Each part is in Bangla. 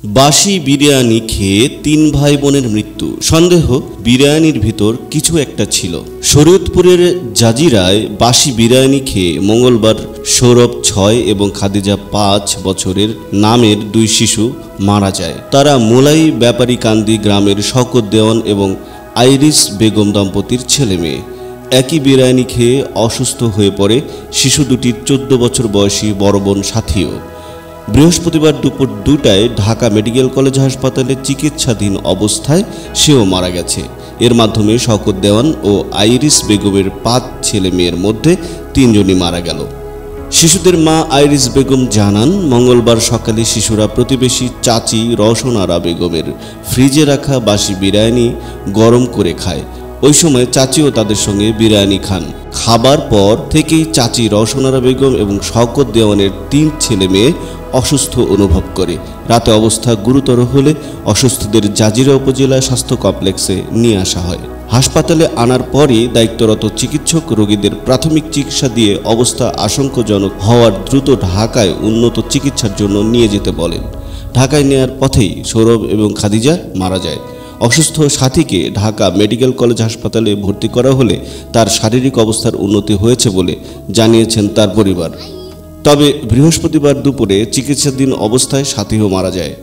বাসি বিরিয়ানি খেয়ে ৩ ভাই বোনের মৃত্যু। সন্দেহ বিরিয়ানির ভিতর কিছু একটা ছিল। শরীয়তপুরের জাজিরায় বাসি বিরিয়ানি খেয়ে মঙ্গলবার সৌরভ ৬ এবং খাদিজা ৫ বছরের নামের ২ শিশু মারা যায়। তারা মোলাই ব্যাপারীকান্দি গ্রামের শওকত দেওয়ান এবং আইরিস বেগম দম্পতির ছেলে মেয়ে। একই বিরিয়ানি খেয়ে অসুস্থ হয়ে পড়ে শিশু দুটির ১৪ বছর বয়সী বড় বোন সাথীও। বৃহস্পতিবার দুপুর ২টায় ঢাকা মেডিকেল কলেজ হাসপাতালে চিকিৎসাধীন অবস্থায় সেও মারা গেছে। এর মাধ্যমে শওকত দেওয়ান ও আইরিস বেগমের ৫ ছেলে মেয়ের মধ্যে ৩ জনই মারা গেল। শিশুদের মা আইরিস বেগম জানান, মঙ্গলবার সকালে শিশুরা প্রতিবেশী চাচি রওশন আরা বেগমের ফ্রিজে রাখা বাসি বিরিয়ানি গরম করে খায়। ওই সময় চাচিও তাদের সঙ্গে বিরিয়ানি খান। খাবার পর থেকেই চাচি রওশন আরা বেগম এবং শওকত দেওয়ানের ৩ ছেলে মেয়ে অসুস্থ অনুভব করে। রাতে অবস্থা গুরুতর হলে অসুস্থদের জাজিরা উপজেলা স্বাস্থ্য কমপ্লেক্সে নিয়ে আসা হয়। হাসপাতালে আনার পরই দায়িত্বরত চিকিৎসক রোগীদের প্রাথমিক চিকিৎসা দিয়ে অবস্থা আশঙ্কাজনক হওয়ার দ্রুত ঢাকায় উন্নত চিকিৎসার জন্য নিয়ে যেতে বলেন। ঢাকায় নেয়ার পথেই সৌরভ এবং খাদিজা মারা যায়। অসুস্থ সাথীকে ঢাকা মেডিকেল কলেজ হাসপাতালে ভর্তি করা হলে তার শারীরিক অবস্থার উন্নতি হয়েছে বলে জানিয়েছেন তার পরিবার। তবে বৃহস্পতিবার দুপুরে চিকিৎসাধীন অবস্থায় সাথীও মারা যায়।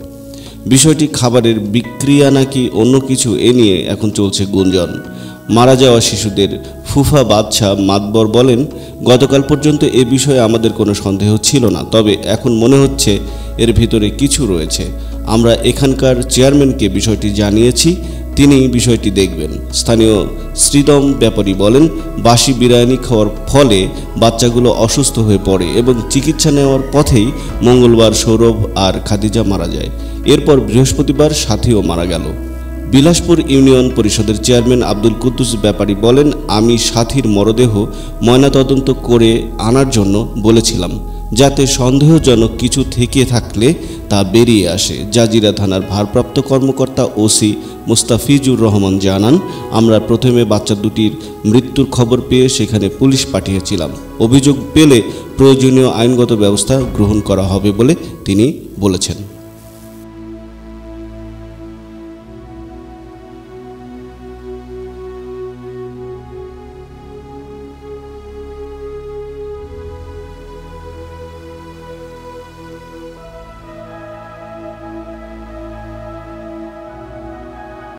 বিষয়টি খাবারের বিক্রিয়া নাকি অন্য কিছু, এ নিয়ে এখন চলছে গুঞ্জন। মারা যাওয়া শিশুদের ফুফা বাদশাহ মাতবর বলেন, গতকাল পর্যন্ত এ বিষয়ে আমাদের কোনো সন্দেহ ছিল না, তবে এখন মনে হচ্ছে এর ভিতরে কিছু রয়েছে। আমরা এখানকার চেয়ারম্যানকে বিষয়টি জানিয়েছি, তিনি বিষয়টি দেখবেন। স্থানীয় শ্রীদম ব্যাপারী বলেন, বাসি বিরিয়ানি খাওয়ার ফলে বাচ্চাগুলো অসুস্থ হয়ে পড়ে এবং চিকিৎসা নেওয়ার পথেই মঙ্গলবার সৌরভ আর খাদিজা মারা যায়। এরপর বৃহস্পতিবার সাথীও মারা গেল। বিলাসপুর ইউনিয়ন পরিষদের চেয়ারম্যান আব্দুল কুদ্দুস ব্যাপারী বলেন, আমি সাথীর মরদেহ ময়নাতদন্ত করে আনার জন্য বলেছিলাম, যাতে সন্দেহজনক কিছু থেকে থাকলে তা বেরিয়ে আসে। জাজিরা থানার ভারপ্রাপ্ত কর্মকর্তা ওসি মুস্তাফিজুর রহমান জানান, আমরা প্রথমে বাচ্চা দুটির মৃত্যুর খবর পেয়ে সেখানে পুলিশ পাঠিয়েছিলাম। অভিযোগ পেলে প্রয়োজনীয় আইনগত ব্যবস্থা গ্রহণ করা হবে বলে তিনি বলেছেন।